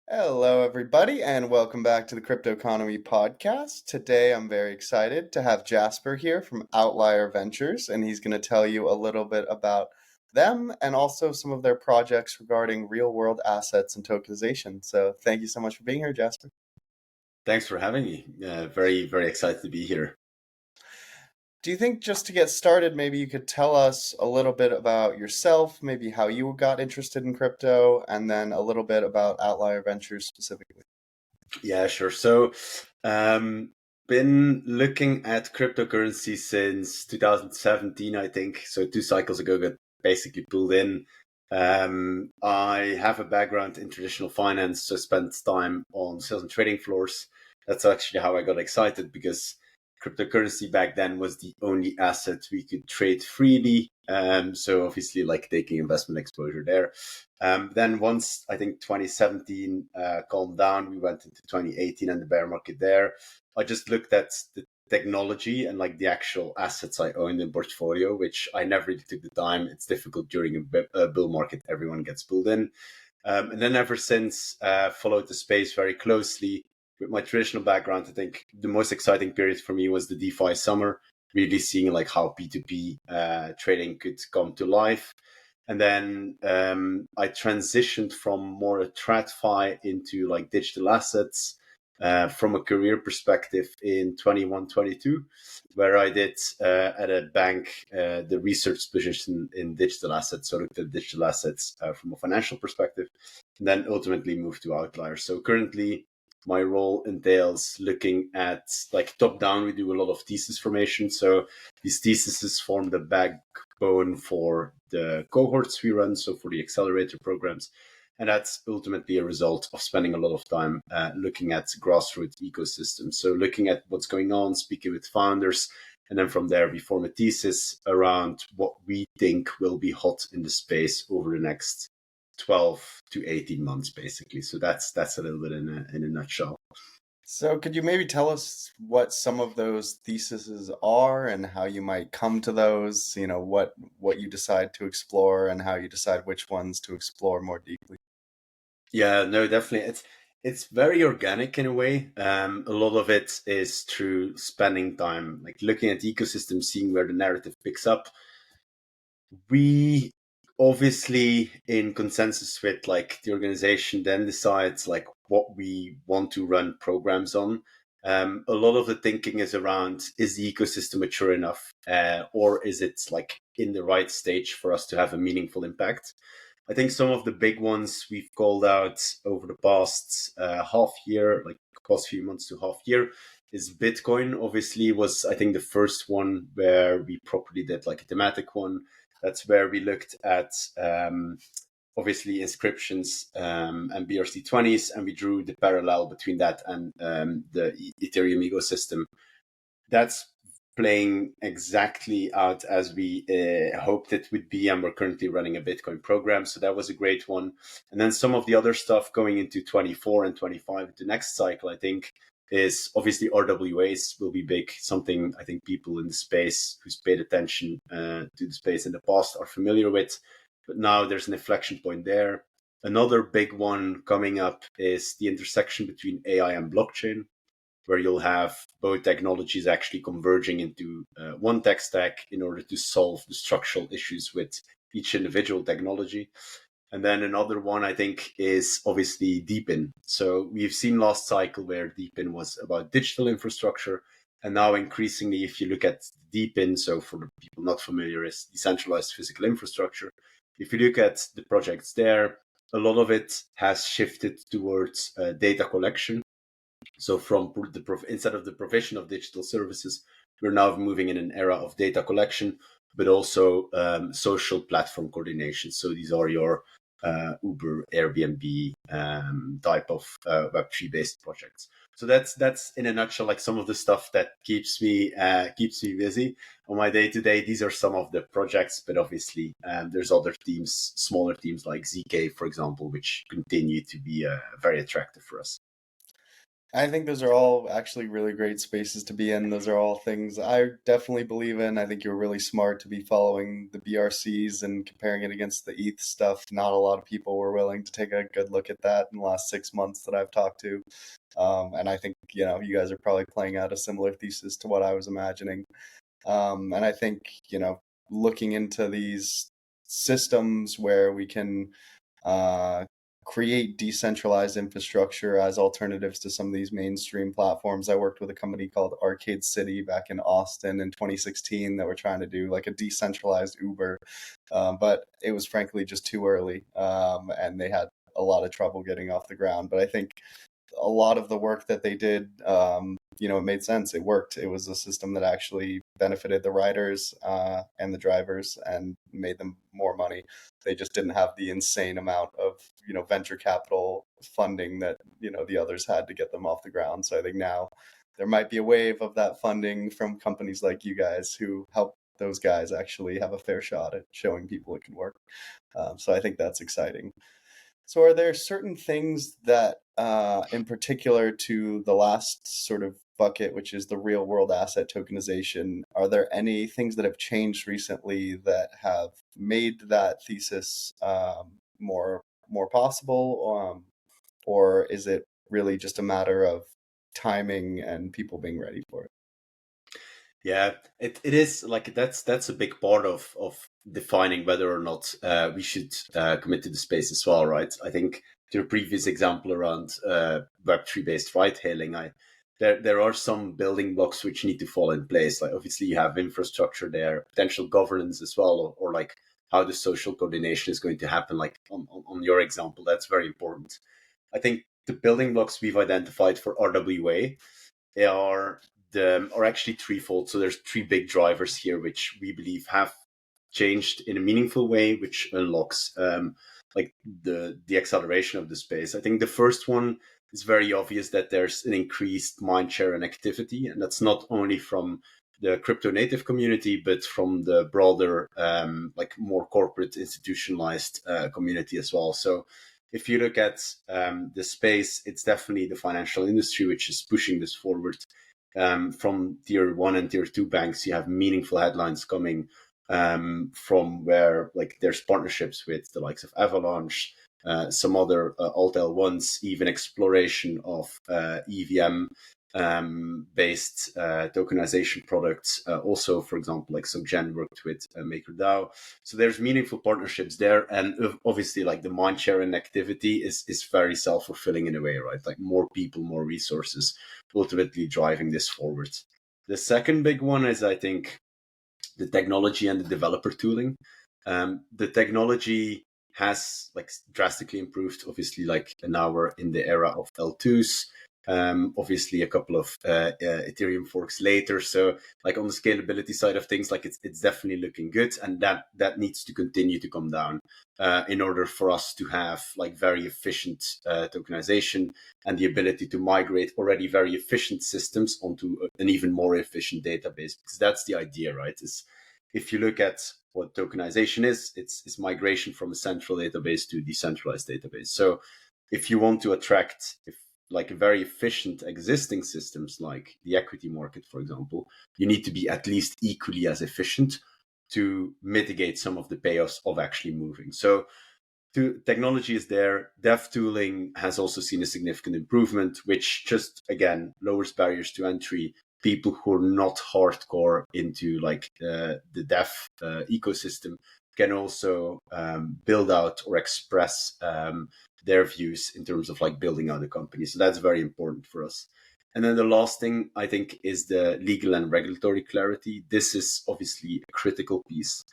Hello, everybody, and welcome back to the Cryptoconomy podcast. Today, I'm very excited to have Jasper here from Outlier Ventures, and he's going to tell you a little bit about them and also some of their projects regarding real world assets and tokenization. So, thank you so much for being here, Jasper. Thanks for having me. Very, very excited to be here. Do you think, just to get started, maybe you could tell us a little bit about yourself, maybe how you got interested in crypto, and then a little bit about Outlier Ventures specifically? Yeah, sure. Um, been looking at cryptocurrency since 2017, I think. So 2 cycles ago, got basically pulled in. I have a background in traditional finance, so spent time on sales and trading floors. That's actually how I got excited because cryptocurrency back then was the only asset we could trade freely. So obviously, like taking investment exposure there. Then once I think 2017 calmed down, we went into 2018 and the bear market there. I just looked at the technology and like the actual assets I owned in portfolio, which I never really took the time. It's difficult during a bull market; everyone gets pulled in. And then ever since, followed the space very closely. With my traditional background, I think the most exciting period for me was the DeFi summer, really seeing like how P2P trading could come to life. And then I transitioned from more a TradFi into like digital assets from a career perspective in 21, 22, where I did at a bank the research position in digital assets, so looked at digital assets from a financial perspective, and then ultimately moved to Outlier. So currently, my role entails looking at like top down. We do a lot of thesis formation. So these theses form the backbone for the cohorts we run. So for the accelerator programs. And that's ultimately a result of spending a lot of time looking at grassroots ecosystems. So looking at what's going on, speaking with founders, and then from there we form a thesis around what we think will be hot in the space over the next 12 to 18 months, basically. So that's a little bit in a nutshell. So, could you maybe tell us what some of those theses are and how you might come to those? What you decide to explore and how you decide which ones to explore more deeply. Yeah, no, definitely. It's very organic in a way. A lot of it is through spending time, like looking at the ecosystem, seeing where the narrative picks up. We obviously in consensus with like the organization then decides like what we want to run programs on. A lot of the thinking is around, is the ecosystem mature enough, or is it like in the right stage for us to have a meaningful impact? I think some of the big ones we've called out over the past half year, like past few months to half year, is Bitcoin. Obviously, was I think the first one where we properly did like a thematic one. That's where we looked at obviously inscriptions and BRC20s, and we drew the parallel between that and the Ethereum ecosystem. That's playing exactly out as we hoped it would be, and we're currently running a Bitcoin program. So that was a great one. And then some of the other stuff going into 24 and 25, the next cycle, I think, is obviously RWAs will be big. Something I think people in the space who's paid attention to the space in the past are familiar with. But now there's an inflection point there. Another big one coming up is the intersection between AI and blockchain, where you'll have both technologies actually converging into one tech stack in order to solve the structural issues with each individual technology. And then another one I think is obviously Deepin. So we've seen last cycle where Deepin was about digital infrastructure. And now increasingly, if you look at Deepin, so for the people not familiar, is decentralized physical infrastructure. If you look at the projects there, a lot of it has shifted towards data collection. So from instead of the provision of digital services, we're now moving in an era of data collection, but also social platform coordination. So these are your Uber, Airbnb type of Web3 based projects. So that's in a nutshell like some of the stuff that keeps me busy on my day to day. These are some of the projects, but obviously there's other teams, smaller teams like ZK, for example, which continue to be very attractive for us. I think those are all actually really great spaces to be in. Those are all things I definitely believe in. I think you're really smart to be following the BRCs and comparing it against the ETH stuff. Not a lot of people were willing to take a good look at that in the last 6 months that I've talked to. And I think, you guys are probably playing out a similar thesis to what I was imagining. And I think, looking into these systems where we can uh, create decentralized infrastructure as alternatives to some of these mainstream platforms. I worked with a company called Arcade City back in Austin in 2016 that were trying to do like a decentralized Uber, but it was frankly just too early, and they had a lot of trouble getting off the ground. But I think a lot of the work that they did, it made sense. It worked. It was a system that actually benefited the riders and the drivers and made them more money. They just didn't have the insane amount of, venture capital funding that, the others had to get them off the ground. So I think now there might be a wave of that funding from companies like you guys who help those guys actually have a fair shot at showing people it can work. So I think that's exciting. So, are there certain things that, in particular to the last sort of bucket, which is the real world asset tokenization, are there any things that have changed recently that have made that thesis more possible, or is it really just a matter of timing and people being ready for it? Yeah, it is like that's a big part of defining whether or not we should commit to the space as well, right? I think to your previous example around Web3 based ride hailing, there are some building blocks which need to fall in place. Like obviously you have infrastructure there, potential governance as well, or like how the social coordination is going to happen. Like on your example, that's very important. I think the building blocks we've identified for RWA they are actually threefold. So there's three big drivers here, which we believe have changed in a meaningful way, which unlocks like the acceleration of the space. I think the first one is very obvious that there's an increased mindshare and activity, and that's not only from the crypto native community, but from the broader, like more corporate institutionalized community as well. So if you look at the space, it's definitely the financial industry which is pushing this forward. From tier one and tier two banks, you have meaningful headlines coming from where like there's partnerships with the likes of Avalanche, some other alt L1s, even exploration of EVM based tokenization products. Also, for example, like SocGen worked with MakerDAO. So there's meaningful partnerships there. And obviously, like the mind sharing activity is very self fulfilling in a way, right? Like more people, more resources, ultimately driving this forward. The second big one is, I think, the technology and the developer tooling. The technology has like drastically improved. Obviously, like now we're in the era of L2s. Obviously, a couple of Ethereum forks later. So, like on the scalability side of things, like it's definitely looking good, and that needs to continue to come down in order for us to have like very efficient tokenization and the ability to migrate already very efficient systems onto an even more efficient database. Because that's the idea, right? Is if you look at what tokenization is, it's migration from a central database to a decentralized database. So if you want to attract like very efficient existing systems like the equity market, for example, you need to be at least equally as efficient to mitigate some of the payoffs of actually moving. So technology is there. Dev tooling has also seen a significant improvement, which just again lowers barriers to entry. People who are not hardcore into like the dev ecosystem can also build out or express their views in terms of like building out a company. So that's very important for us. And then the last thing I think is the legal and regulatory clarity. This is obviously a critical piece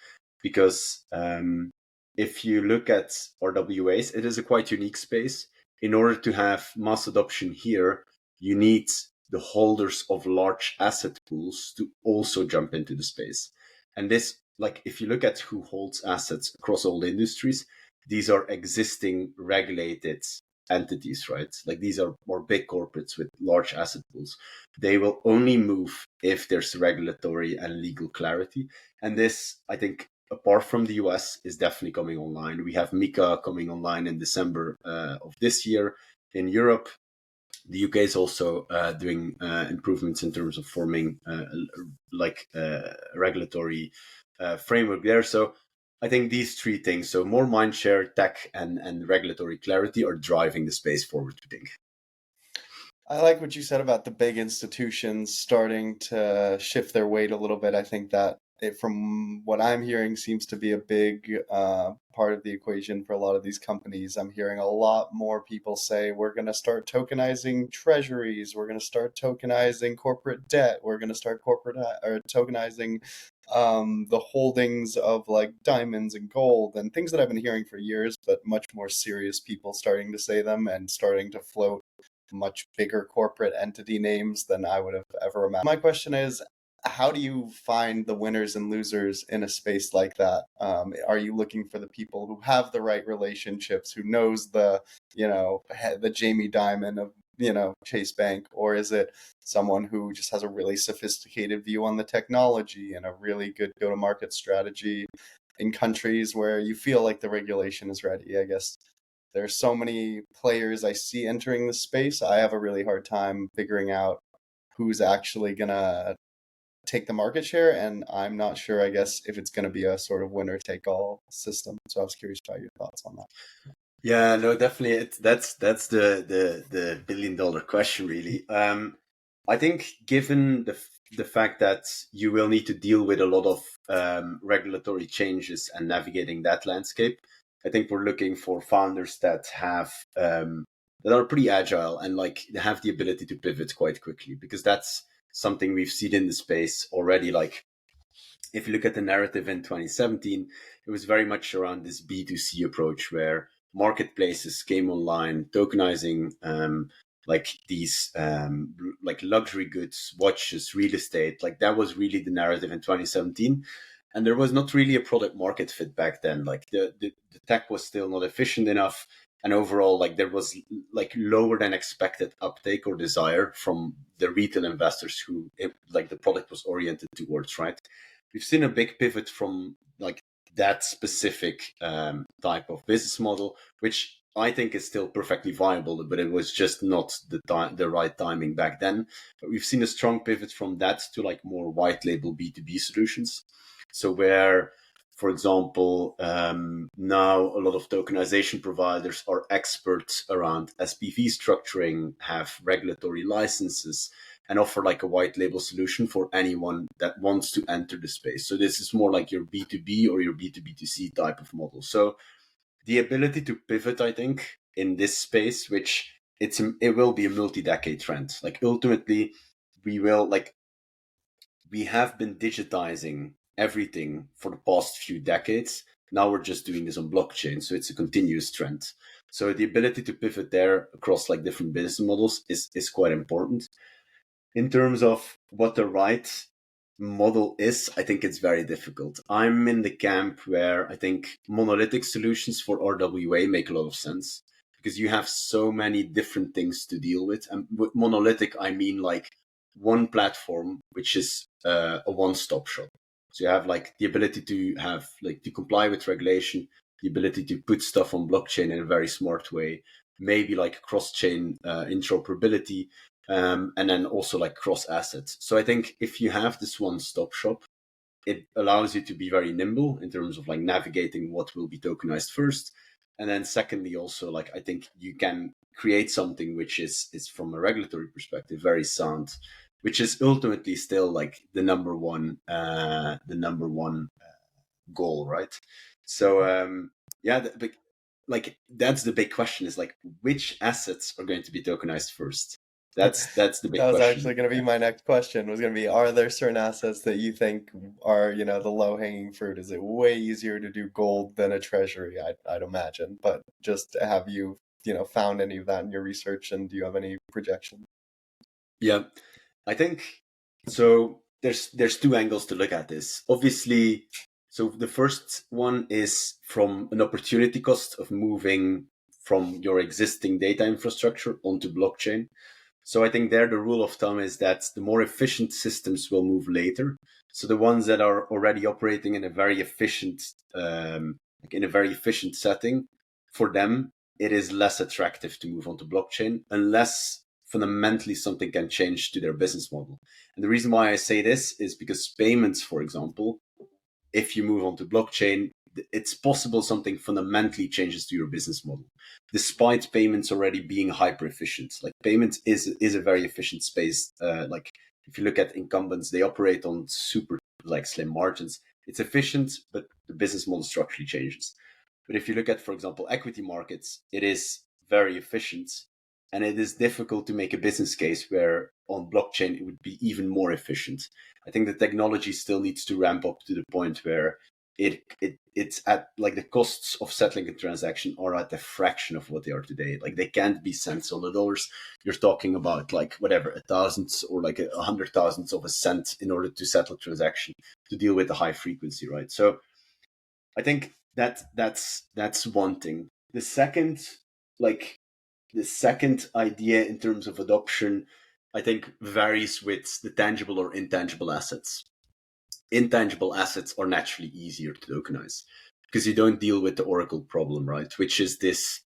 because if you look at RWAs, it is a quite unique space. In order to have mass adoption here, you need the holders of large asset pools to also jump into the space. And this, like, if you look at who holds assets across all the industries, these are existing regulated entities, right? Like these are more big corporates with large asset pools. They will only move if there's regulatory and legal clarity. And this, I think, apart from the US, is definitely coming online. We have Mika coming online in December of this year. In Europe, The UK is also doing improvements in terms of forming regulatory framework there. So I think these three things, so more mindshare, tech, and regulatory clarity, are driving the space forward, I think. I like what you said about the big institutions starting to shift their weight a little bit. I think that it, from what I'm hearing, seems to be a big part of the equation for a lot of these companies. I'm hearing a lot more people say, we're going to start tokenizing treasuries, we're going to start tokenizing corporate debt, we're going to start or tokenizing the holdings of like diamonds and gold and things that I've been hearing for years, but much more serious people starting to say them and starting to float much bigger corporate entity names than I would have ever imagined. My question is, how do you find the winners and losers in a space like that? Are you looking for the people who have the right relationships, who knows the Jamie Dimon of Chase Bank, or is it someone who just has a really sophisticated view on the technology and a really good go-to-market strategy in countries where you feel like the regulation is ready? I guess there's so many players I see entering the space. I have a really hard time figuring out who's actually gonna take the market share, and I'm not sure, I guess, if it's gonna be a sort of winner take all system. So I was curious about your thoughts on that. Yeah, no, definitely. That's the $1 billion question, really. I think given the fact that you will need to deal with a lot of regulatory changes and navigating that landscape, I think we're looking for founders that have that are pretty agile and like they have the ability to pivot quite quickly, because that's something we've seen in the space already. Like if you look at the narrative in 2017, it was very much around this B2C approach where marketplaces came online, tokenizing like these like luxury goods, watches, real estate. Like that was really the narrative in 2017. And there was not really a product market fit back then. Like the tech was still not efficient enough. And overall, like there was like lower than expected uptake or desire from the retail investors who like the product was oriented towards, right? We've seen a big pivot from like that specific type of business model, which I think is still perfectly viable, but it was just not the right timing back then. But we've seen a strong pivot from that to like more white label B2B solutions. So where, for example, now a lot of tokenization providers are experts around SPV structuring, have regulatory licenses, and offer like a white label solution for anyone that wants to enter the space. So this is more like your B2B or your B2B2C type of model. So the ability to pivot, I think, in this space, which it will be a multi-decade trend. Like ultimately, we have been digitizing everything for the past few decades. Now we're just doing this on blockchain. So it's a continuous trend. So the ability to pivot there across like different business models is quite important. In terms of what the right model is, I think it's very difficult. I'm in the camp where I think monolithic solutions for RWA make a lot of sense because you have so many different things to deal with. And with monolithic, I mean like one platform, which is a one-stop shop. So you have like the ability to have like to comply with regulation, the ability to put stuff on blockchain in a very smart way, maybe like cross-chain interoperability, and then also like cross assets. So I think if you have this one-stop shop, it allows you to be very nimble in terms of like navigating what will be tokenized first. And then secondly, also like I think you can create something which is from a regulatory perspective very sound, which is ultimately still like the number one goal, right? So yeah, like that's the big question is like which assets are going to be tokenized first. That's the big That was question. actually going to be my next question. Was going to be, are there certain assets that you think are, the low-hanging fruit? Is it way easier to do gold than a treasury? I'd imagine. But just have you, found any of that in your research, and do you have any projections? Yeah, I think so. There's two angles to look at this. Obviously, so the first one is from an opportunity cost of moving from your existing data infrastructure onto blockchain. So I think there the rule of thumb is that the more efficient systems will move later. So the ones that are already operating in a very efficient, setting, for them it is less attractive to move onto blockchain unless fundamentally something can change to their business model. And the reason why I say this is because payments, for example, if you move on to blockchain, it's possible something fundamentally changes to your business model, despite payments already being hyper efficient. Like payments is a very efficient space. Like if you look at incumbents, they operate on super like slim margins. It's efficient, but the business model structurally changes. But if you look at, for example, equity markets, it is very efficient, and it is difficult to make a business case where on blockchain it would be even more efficient. I think the technology still needs to ramp up to the point where it's at like the costs of settling a transaction are at a fraction of what they are today. Like they can't be cents on the dollars. You're talking about like whatever, a thousandth or like 100,000ths of a cent in order to settle a transaction to deal with the high frequency, right? So I think that's one thing. Like the second idea in terms of adoption, I think varies with the tangible or intangible assets. Intangible assets are naturally easier to tokenize because you don't deal with the Oracle problem, right? Which is this: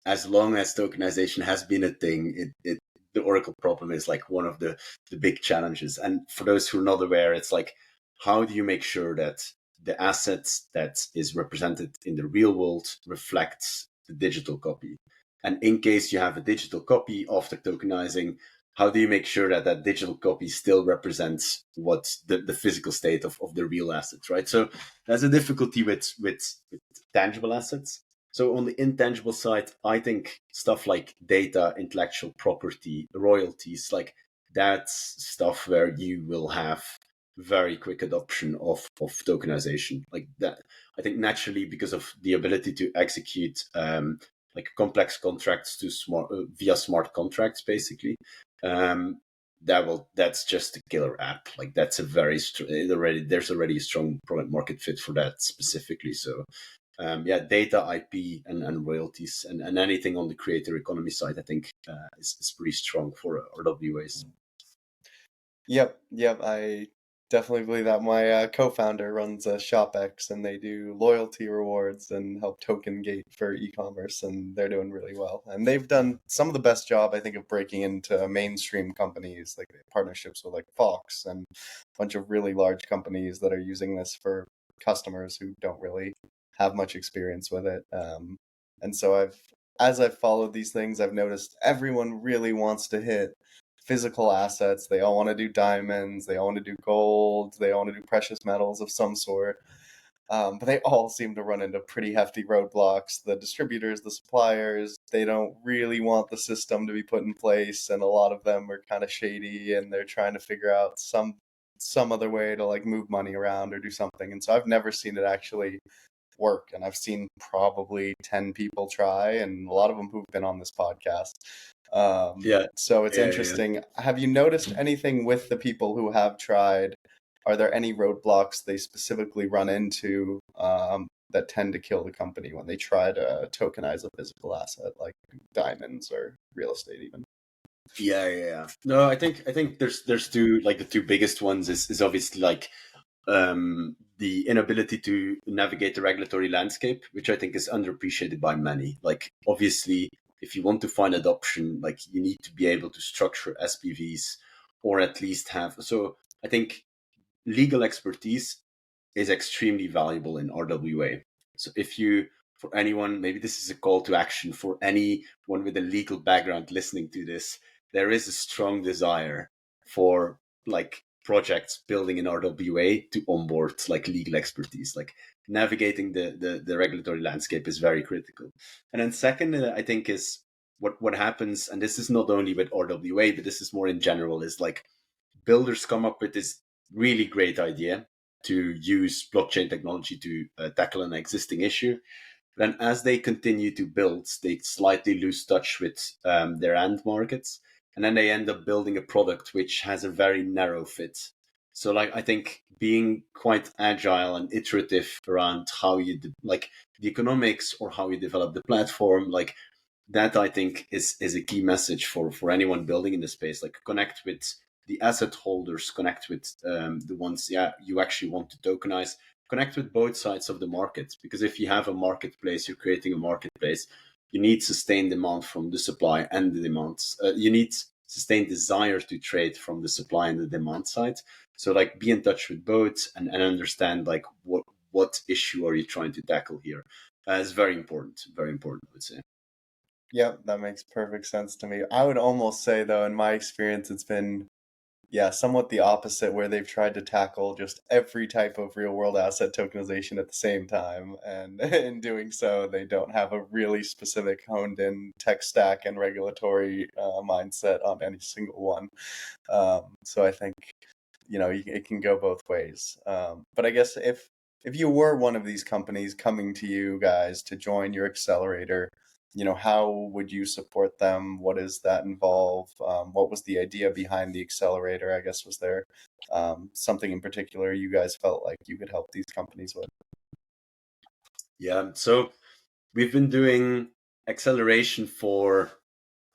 as long as tokenization has been a thing, the Oracle problem is like one of the big challenges. And for those who are not aware, it's like, how do you make sure that the assets that is represented in the real world reflects the digital copy? And in case you have a digital copy after tokenizing, how do you make sure that that digital copy still represents what the physical state of the real assets, right? So there's a difficulty with tangible assets. So on the intangible side, I think stuff like data, intellectual property, royalties, like that's stuff where you will have very quick adoption of tokenization. Like that, I think naturally because of the ability to execute like complex contracts to smart via smart contracts, basically. That's just a killer app. Like that's a very there's already a strong product market fit for that specifically. So data, IP, and royalties, and anything on the creator economy side, I think is pretty strong for RWAs. Yep, I definitely believe that. My co-founder runs ShopX, and they do loyalty rewards and help token gate for e-commerce, and they're doing really well. And they've done some of the best job, I think, of breaking into mainstream companies, like partnerships with like Fox and a bunch of really large companies that are using this for customers who don't really have much experience with it. And so as I've followed these things, I've noticed everyone really wants to hit physical assets. They all want to do diamonds, they all want to do gold, they all want to do precious metals of some sort. But they all seem to run into pretty hefty roadblocks. The distributors, the suppliers, they don't really want the system to be put in place, and a lot of them are kind of shady, and they're trying to figure out some other way to like move money around or do something. And so I've never seen it actually work, and I've seen probably 10 people try, and a lot of them who've been on this podcast. So it's interesting. Have you noticed anything with the people who have tried? Are there any roadblocks they specifically run into that tend to kill the company when they try to tokenize a physical asset like diamonds or real estate even? No, I think there's two, like the two biggest ones is obviously like the inability to navigate the regulatory landscape, which I think is underappreciated by many. Like obviously, if you want to find adoption, like you need to be able to structure SPVs or at least have. So I think legal expertise is extremely valuable in RWA. So if you, for anyone, maybe this is a call to action for anyone with a legal background listening to this, there is a strong desire for like projects building in RWA to onboard like legal expertise. Like navigating the regulatory landscape is very critical. And then second, I think is what happens, and this is not only with RWA, but this is more in general, is like builders come up with this really great idea to use blockchain technology to tackle an existing issue. But then as they continue to build, they slightly lose touch with their end markets. And then they end up building a product which has a very narrow fit. So like, I think being quite agile and iterative around how you like the economics or how you develop the platform, like that I think is a key message for anyone building in the space. Like connect with the asset holders, connect with the ones you actually want to tokenize, connect with both sides of the market. Because if you have a marketplace, you're creating a marketplace, you need sustained demand from the supply and the demands. You need sustained desire to trade from the supply and the demand side. So like be in touch with both and understand like what issue are you trying to tackle here. It's very important, I would say. Yep, that makes perfect sense to me. I would almost say, though, in my experience, it's been, yeah, somewhat the opposite, where they've tried to tackle just every type of real world asset tokenization at the same time. And in doing so, they don't have a really specific honed in tech stack and regulatory mindset on any single one. So I think, it can go both ways. But I guess if you were one of these companies coming to you guys to join your accelerator, how would you support them? What does that involve? What was the idea behind the accelerator? I guess, was there something in particular you guys felt like you could help these companies with? Yeah, so we've been doing acceleration for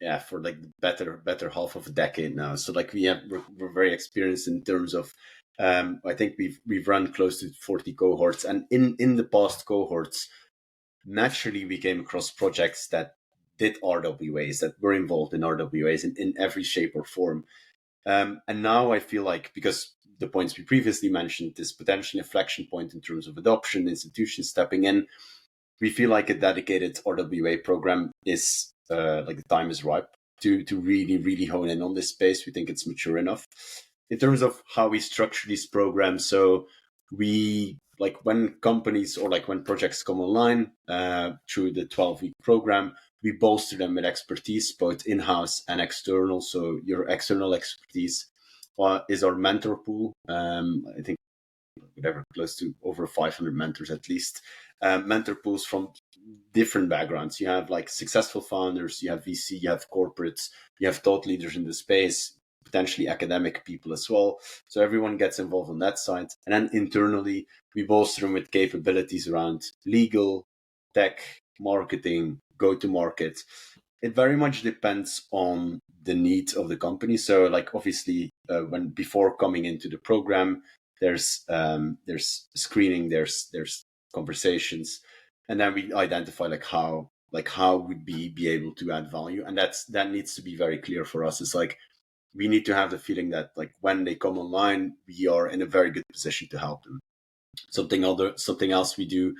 like the better half of a decade now. So like we're very experienced in terms of I think we've run close to 40 cohorts, and in the past cohorts, naturally we came across projects that did RWAs, that were involved in RWAs in every shape or form. And now I feel like, because the points we previously mentioned, this potential inflection point in terms of adoption, institutions stepping in, we feel like a dedicated RWA program is like the time is ripe to really hone in on this space. We think it's mature enough in terms of how we structure these programs. So we, like, when companies or like when projects come online through the 12-week program, we bolster them with expertise, both in-house and external. So your external expertise is our mentor pool. I think whatever, close to over 500 mentors at least. Mentor pools from different backgrounds. You have like successful founders, you have VC, you have corporates, you have thought leaders in the space, potentially academic people as well. So everyone gets involved on that side. And then internally, we bolster them with capabilities around legal, tech, marketing, go-to-market. It very much depends on the needs of the company. So like obviously when before coming into the program, there's screening, there's conversations, and then we identify how would we be able to add value, and that needs to be very clear for us. It's like we need to have the feeling that like when they come online, we are in a very good position to help them. Something else we do,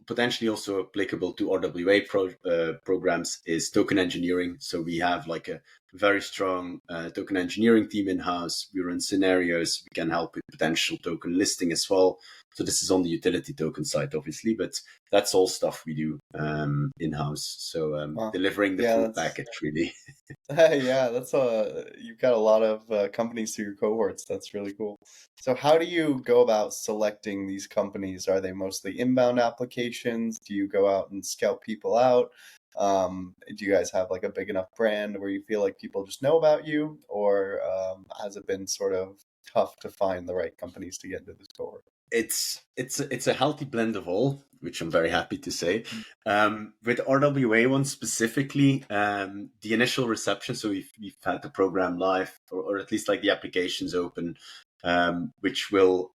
potentially also applicable to RWA programs, is token engineering. So we have like a very strong token engineering team in-house. We run scenarios. We can help with potential token listing as well. So this is on the utility token side, obviously, but that's all stuff we do in-house. So Wow. delivering the Yeah, full that's package, really. yeah, that's you've got a lot of companies through your cohorts. That's really cool. So how do you go about selecting these companies? Are they mostly inbound applications? Do you go out and scout people out? Do you guys have like a big enough brand where you feel like people just know about you, or has it been sort of tough to find the right companies to get into this cohort? It's a healthy blend of all, which I'm very happy to say. With RWA one specifically, the initial reception. So we've had the program live, or at least like the applications open, which will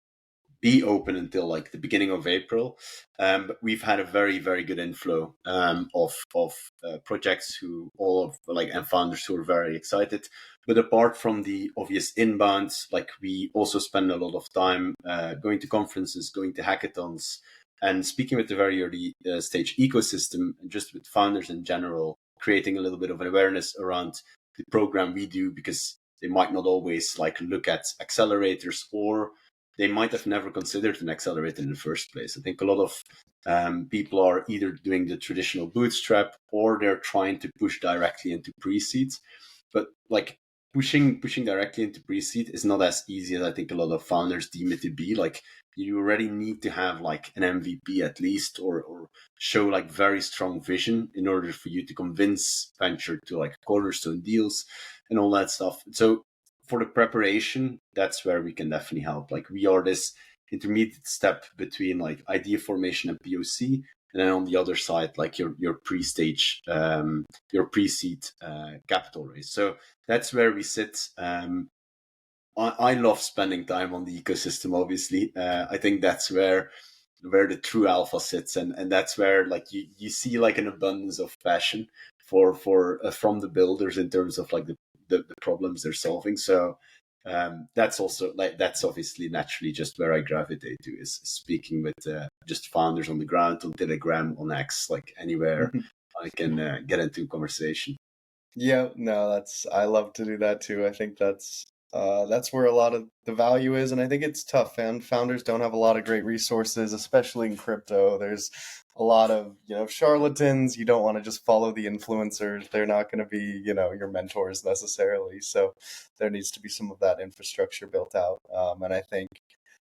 be open until like the beginning of April. But we've had a very good inflow of projects who all of like and founders who are very excited. But apart from the obvious inbounds, like we also spend a lot of time going to conferences, going to hackathons, and speaking with the very early stage ecosystem, and just with founders in general, creating a little bit of an awareness around the program we do, because they might not always like look at accelerators, or they might have never considered an accelerator in the first place. I think a lot of people are either doing the traditional bootstrap, or they're trying to push directly into pre-seed. But like pushing directly into pre-seed is not as easy as I think a lot of founders deem it to be. Like you already need to have like an MVP at least, or show like very strong vision in order for you to convince venture to like cornerstone deals and all that stuff. So for the preparation, that's where we can definitely help. Like we are this intermediate step between like idea formation and POC, and then on the other side, like your pre-stage, your pre-seed capital raise. So that's where we sit. I love spending time on the ecosystem. Obviously, I think that's where the true alpha sits, and that's where like you see like an abundance of passion for from the builders in terms of like the problems they're solving. So that's also like, that's obviously naturally just where I gravitate to, is speaking with just founders on the ground, on Telegram, on X, like anywhere I can get into conversation. Yeah, no, I love to do that too. I think that's where a lot of the value is, and I think it's tough. And founders don't have a lot of great resources, especially in crypto. There's a lot of, charlatans. You don't want to just follow the influencers. They're not going to be, your mentors necessarily. So there needs to be some of that infrastructure built out. And I think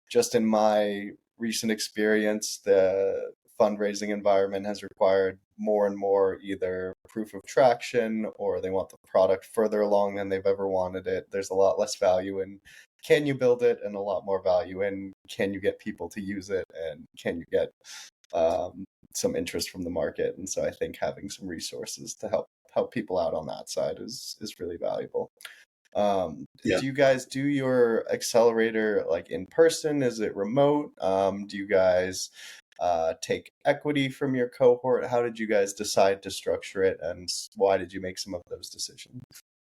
just in my recent experience, the fundraising environment has required more and more either proof of traction, or they want the product further along than they've ever wanted it. There's a lot less value in can you build it, and a lot more value in can you get people to use it, and can you get some interest from the market. And so I think having some resources to help people out on that side is really valuable. Yeah. Do you guys do your accelerator like in person? Is it remote? Do you guys take equity from your cohort? How did you guys decide to structure it, and why did you make some of those decisions?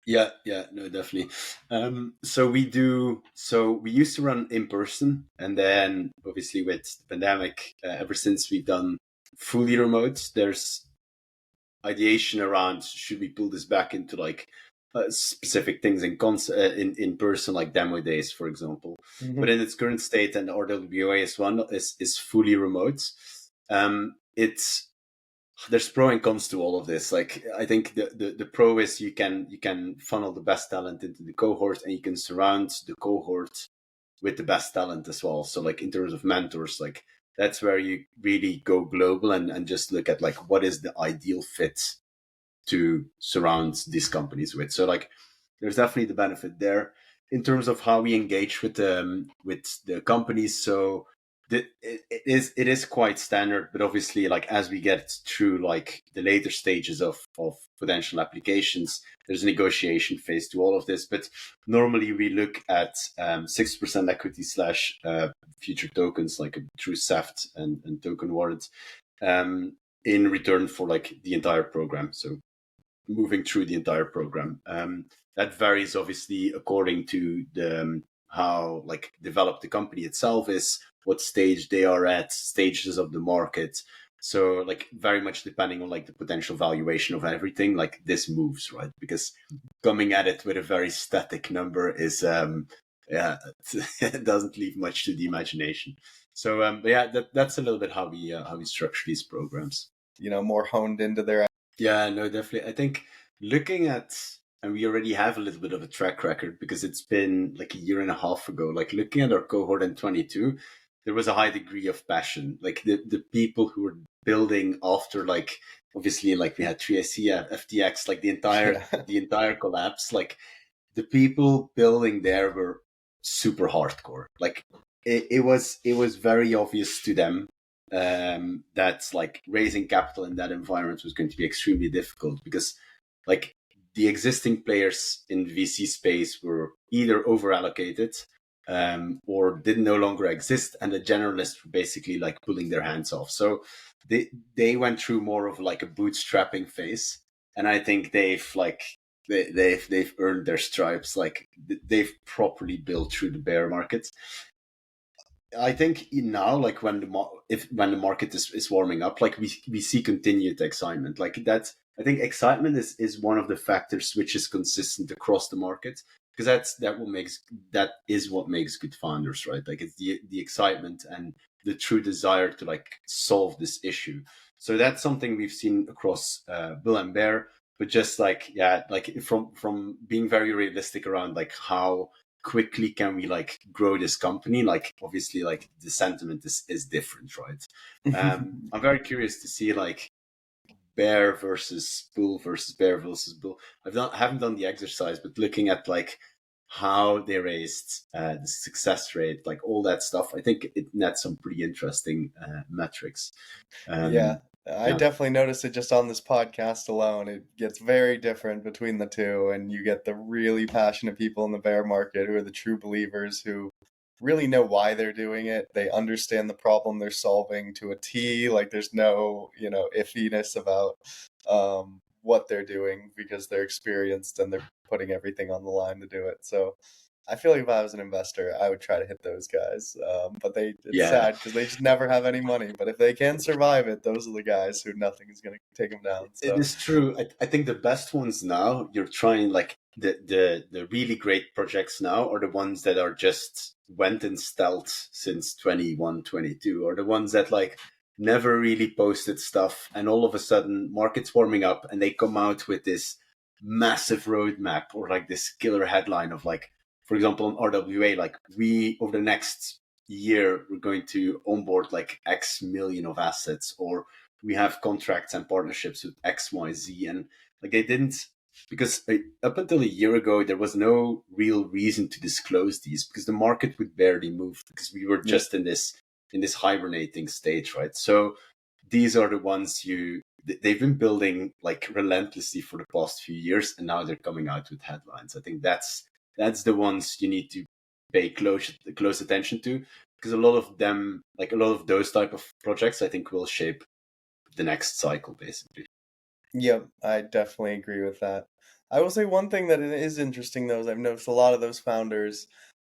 Yeah, no, definitely. So we used to run in person, and then obviously with the pandemic, ever since we've done fully remote, there's ideation around should we pull this back into like specific things in person, like demo days, for example. But in its current state, and RWA is fully remote. It's There's pro and cons to all of this. Like, I think the pro is you can funnel the best talent into the cohort, and you can surround the cohort with the best talent as well. So like in terms of mentors, like that's where you really go global and just look at like what is the ideal fit to surround these companies with. So like there's definitely the benefit there. In terms of how we engage with the companies, so it is quite standard, but obviously like as we get through like the later stages of potential applications, there's a negotiation phase to all of this. But normally we look at 6% equity slash future tokens, like a true SAFT and token warrant, in return for like the entire program. So moving through the entire program. That varies obviously according to the how like developed the company itself is, what stage they are at, stages of the market. So like very much depending on like the potential valuation of everything, like this moves, right? Because coming at it with a very static number is it doesn't leave much to the imagination. So but yeah, that's a little bit how we structure these programs. More honed into their. Yeah, no, definitely. I think looking at, and we already have a little bit of a track record because it's been like a year and a half ago, like looking at our cohort in 22, there was a high degree of passion. Like the people who were building after, like, obviously, like we had 3AC, FTX, like the entire collapse, like the people building there were super hardcore. Like it was very obvious to them that like raising capital in that environment was going to be extremely difficult, because like the existing players in the VC space were either over allocated or did no longer exist, and the generalists were basically like pulling their hands off. So they went through more of like a bootstrapping phase, and I think they've earned their stripes. Like they've properly built through the bear market. I think now, like when the market is warming up, like we see continued excitement. Like that's, I think excitement is one of the factors which is consistent across the market, because that is what makes good founders, right? Like it's the excitement and the true desire to like solve this issue. So that's something we've seen across bull and bear. But just like, yeah, like from being very realistic around like how quickly can we like grow this company, like obviously like the sentiment is different, right? I'm very curious to see like bear versus bull versus bear versus bull. Haven't done the exercise, but looking at like how they raised, the success rate, like all that stuff, I think it nets some pretty interesting metrics. Yeah, I Yeah. definitely noticed it just on this podcast alone. It gets very different between the two, and you get the really passionate people in the bear market who are the true believers, who really know why they're doing it. They understand the problem they're solving to a T. Like there's no, iffiness about what they're doing because they're experienced and they're putting everything on the line to do it. So I feel like if I was an investor, I would try to hit those guys. But it's Yeah, sad because they just never have any money. But if they can survive it, those are the guys who nothing is going to take them down. it So is true. I think the best ones now, you're trying like the really great projects now are the ones that are just went in stealth since 21, 22, or the ones that like never really posted stuff, and all of a sudden market's warming up and they come out with this massive roadmap or like this killer headline of like, for example, on RWA, like we over the next year we're going to onboard like X million of assets, or we have contracts and partnerships with XYZ. And like they didn't, because up until a year ago, there was no real reason to disclose these because the market would barely move because we were yeah, just in this hibernating stage, right? So these are the ones they've been building like relentlessly for the past few years, and now they're coming out with headlines. I think that's the ones you need to pay close attention to, because a lot of them, like a lot of those type of projects, I think will shape the next cycle, basically. yep, I definitely agree with that. I will say one thing that is interesting though is I've noticed a lot of those founders,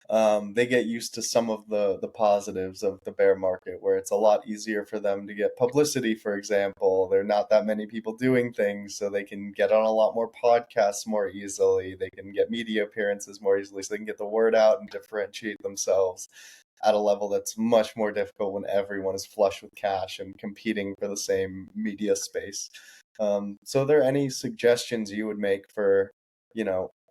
they get used to some of the positives of the bear market, where it's a lot easier for them to get publicity. For example, there are not that many people doing things, so they can get on a lot more podcasts more easily. They can get media appearances more easily, so they can get the word out and differentiate themselves at a level that's much more difficult when everyone is flush with cash and competing for the same media space. So, are there any suggestions you would make for,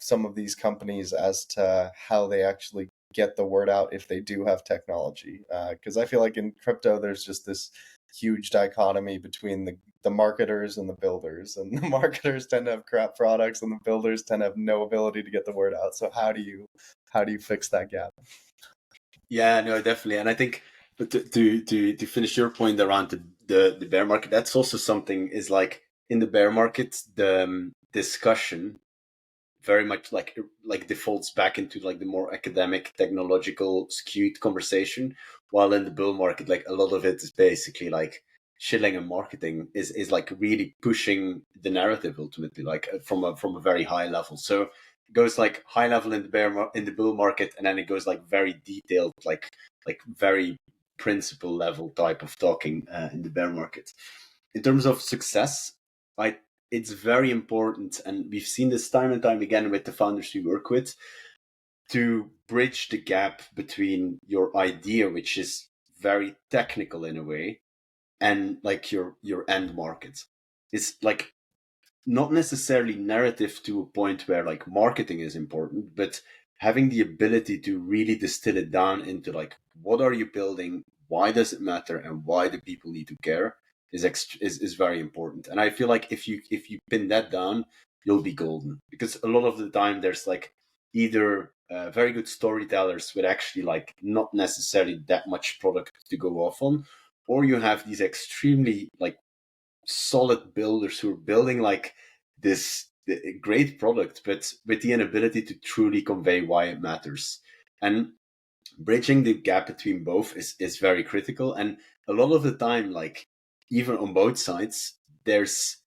some of these companies as to how they actually get the word out if they do have technology? Because I feel like in crypto, there's just this huge dichotomy between the marketers and the builders, and the marketers tend to have crap products, and the builders tend to have no ability to get the word out. So how do you fix that gap? Yeah, no, definitely. And I think, but to finish your point around the bear market, that's also something is like in the bear market, the discussion very much like defaults back into like the more academic, technological, skewed conversation, while in the bull market, like a lot of it is basically like shilling and marketing is like really pushing the narrative ultimately, like from a very high level. So it goes like high level in in the bull market, and then it goes like very detailed, like very principle level type of talking in the bear market. In terms of success, I it's very important, and we've seen this time and time again with the founders we work with, to bridge the gap between your idea, which is very technical in a way, and like your end market. It's like not necessarily narrative to a point where like marketing is important, but having the ability to really distill it down into like, what are you building, why does it matter, and why do people need to care is very important. And I feel like if you pin that down, you'll be golden, because a lot of the time there's like either very good storytellers with actually like not necessarily that much product to go off on, or you have these extremely like solid builders who are building like this great product, but with the inability to truly convey why it matters. And bridging the gap between both is very critical. And a lot of the time, like even on both sides, there's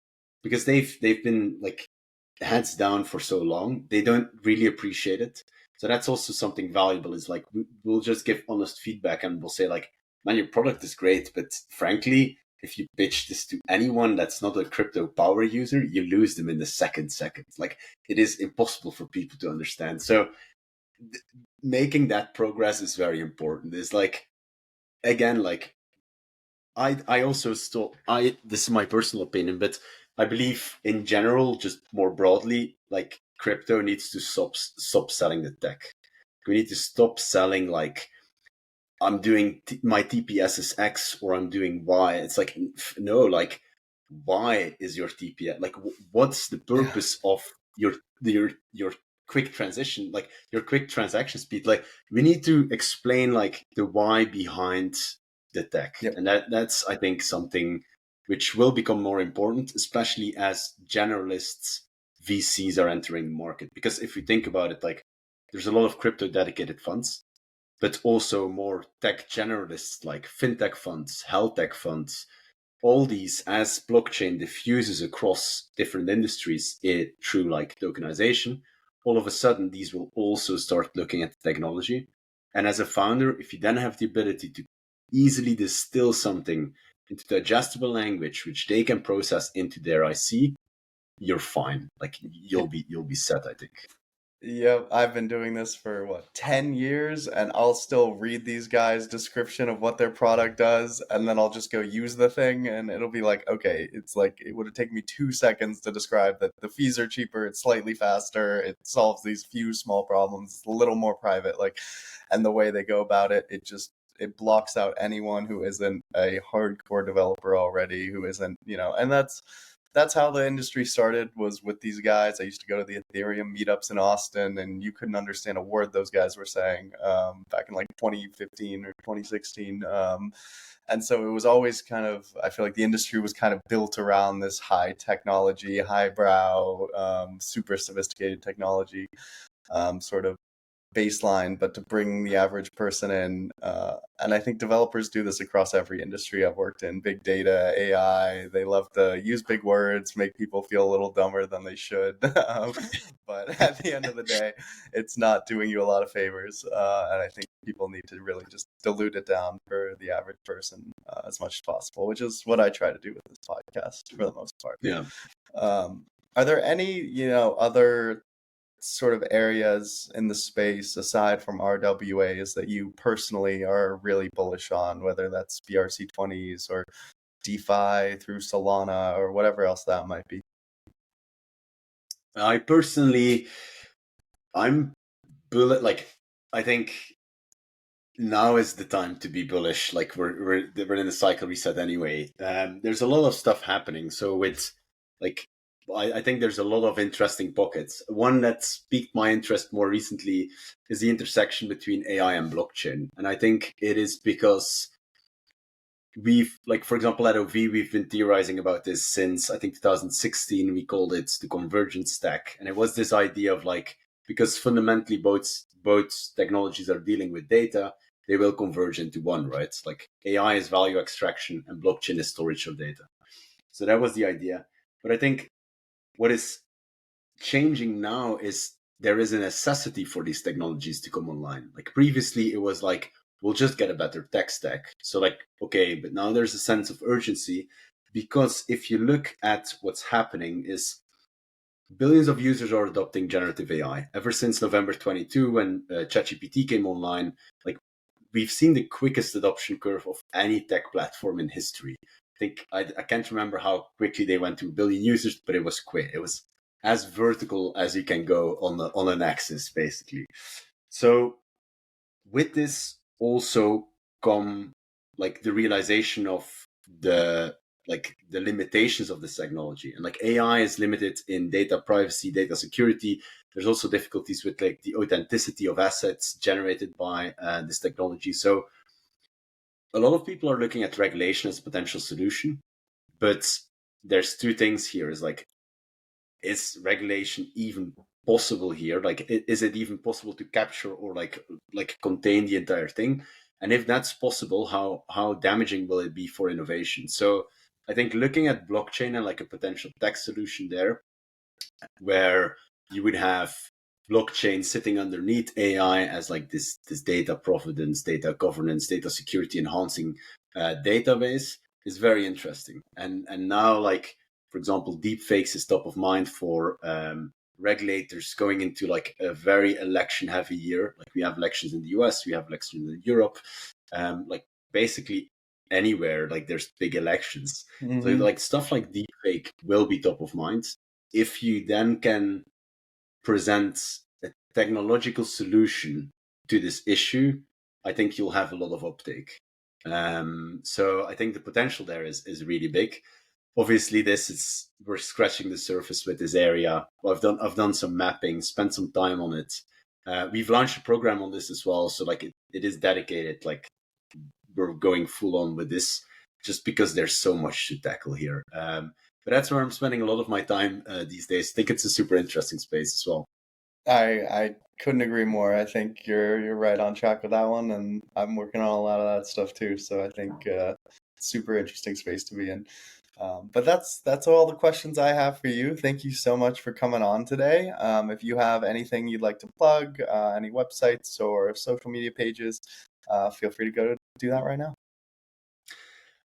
because they've been like heads down for so long, they don't really appreciate it. So that's also something valuable, is like we'll just give honest feedback and we'll say like, man, your product is great, but frankly, if you pitch this to anyone that's not a crypto power user, you lose them in the second. Like it is impossible for people to understand. So making that progress is very important. It's like, again, like I also still this is my personal opinion, but I believe in general, just more broadly, like crypto needs to stop selling the tech. We need to stop selling like, I'm doing my TPS is X or I'm doing Y. It's like, no, like why is your TPS, like what's the Yeah. purpose of your quick transition, like your quick transaction speed? Like we need to explain like the why behind the tech. Yep. And that's I think something which will become more important, especially as generalists VCs are entering the market. Because if you think about it, like there's a lot of crypto dedicated funds, but also more tech generalists like fintech funds, health tech funds, all these, as blockchain diffuses across different industries through like tokenization, all of a sudden these will also start looking at the technology. And as a founder, if you then have the ability to easily distill something into digestible language which they can process into their IC, you're fine. Like you'll be set, I think. Yep, I've been doing this for what, 10 years, and I'll still read these guys' description of what their product does, and then I'll just go use the thing, and it'll be like, okay, it's like it would have taken me 2 seconds to describe that the fees are cheaper, it's slightly faster, it solves these few small problems, it's a little more private, like, and the way they go about it, it blocks out anyone who isn't a hardcore developer already, who isn't, and that's how the industry started, was with these guys. I used to go to the Ethereum meetups in Austin, and you couldn't understand a word those guys were saying back in like 2015 or 2016. And so it was always kind of, I feel like the industry was kind of built around this high technology, highbrow, super sophisticated technology sort of baseline, but to bring the average person in. And I think developers do this across every industry I've worked in. Big data, AI, they love to use big words, make people feel a little dumber than they should. But at the end of the day, it's not doing you a lot of favors. And I think people need to really just dilute it down for the average person as much as possible, which is what I try to do with this podcast for the most part. Yeah. Are there any, other sort of areas in the space aside from RWAs that you personally are really bullish on, whether that's BRC20s or DeFi through Solana or whatever else that might be? I personally, I'm bullet like I think now is the time to be bullish. Like we're in a cycle reset anyway. There's a lot of stuff happening. So with like I think there's a lot of interesting pockets. One that's piqued my interest more recently is the intersection between AI and blockchain. And I think it is because we've, like, for example, at OV, we've been theorizing about this since I think 2016. We called it the convergence stack. And it was this idea of like, because fundamentally both technologies are dealing with data, they will converge into one, right? Like AI is value extraction and blockchain is storage of data. So that was the idea. But I think what is changing now is there is a necessity for these technologies to come online. Like previously, it was like, we'll just get a better tech stack. So like, okay, but now there's a sense of urgency, because if you look at what's happening is billions of users are adopting generative AI. Ever since November 22, when ChatGPT came online, like we've seen the quickest adoption curve of any tech platform in history. I think I can't remember how quickly they went to a billion users, but it was quick. It was as vertical as you can go on an axis, basically. So with this also come like the realization of the the limitations of this technology. And like AI is limited in data privacy, data security. There's also difficulties with like the authenticity of assets generated by this technology. So a lot of people are looking at regulation as a potential solution, but there's two things here. Is like, is regulation even possible here? Like, is it even possible to capture or like contain the entire thing? And if that's possible, how damaging will it be for innovation? So I think looking at blockchain and like a potential tech solution there, where you would have blockchain sitting underneath AI as like this data provenance, data governance, data security enhancing database, is very interesting. And now, like, for example, deepfakes is top of mind for regulators going into like a very election heavy year. Like we have elections in the US, we have elections in Europe, like basically anywhere like there's big elections. So like stuff like deepfake will be top of mind. If you then can present a technological solution to this issue, I think you'll have a lot of uptake. So I think the potential there is really big. Obviously, we're scratching the surface with this area. Well, I've done some mapping, spent some time on it. We've launched a program on this as well, so like it is dedicated. Like we're going full on with this, just because there's so much to tackle here. But that's where I'm spending a lot of my time these days. I think it's a super interesting space as well. I couldn't agree more. I think you're right on track with that one, and I'm working on a lot of that stuff too. So I think super interesting space to be in. But that's all the questions I have for you. Thank you so much for coming on today. If you have anything you'd like to plug, any websites or social media pages, feel free to go to do that right now.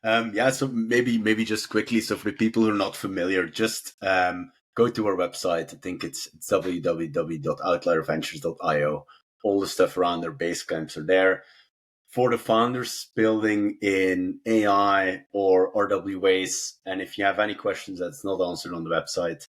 Yeah, so maybe just quickly, so for the people who are not familiar, just go to our website. I think it's www.outlierventures.io. All the stuff around our base camps are there. For the founders building in AI or RWAs, and if you have any questions that's not answered on the website,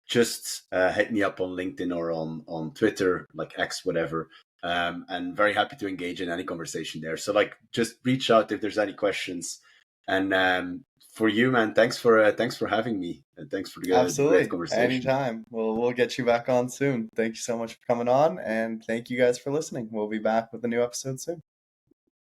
just hit me up on LinkedIn or on Twitter, like X, whatever. And very happy to engage in any conversation there. So like, just reach out if there's any questions. And for you, man, thanks for having me, and thanks for the great Absolutely. conversation. Anytime. We'll get you back on soon. Thank you so much for coming on, and thank you guys for listening. We'll be back with a new episode soon.